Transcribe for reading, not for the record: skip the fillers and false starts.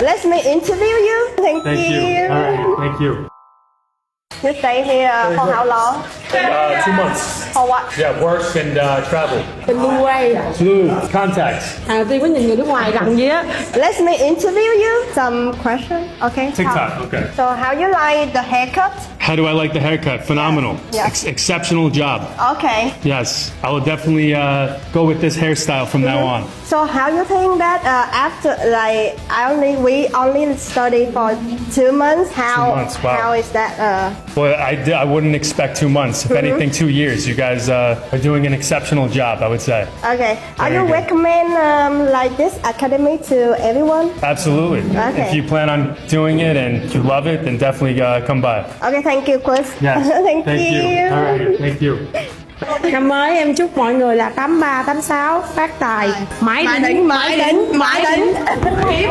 Let me interview you. Thank you. All right, thank you. You stay here for how long? 2 months. For what? Yeah, work and travel. Tình Blue Ray. Blue contacts. Tiên có nhìn người nước ngoài gần gì á. Let me interview you. Some question. Okay. TikTok, okay. So how you like the haircut? How do I like the haircut? Phenomenal. Yeah. Exceptional job. Okay. Yes, I will definitely go with this hairstyle from now on. So how you think that after like we only study for 2 months? How 2 months, wow. how is that? Well, I wouldn't expect 2 months. If anything, 2 years. You guys are doing an exceptional job, I would say. Okay. Are Very you good. recommend like this academy to everyone? Absolutely. Okay. If you plan on doing it and you love it, then definitely come by. Okay. Thank you, Chris. Yes. Thank you. All right. Thank you. Năm mới em chúc mọi người là 83, 86 phát tài, mãi đỉnh. Mãi đỉnh. Hiệp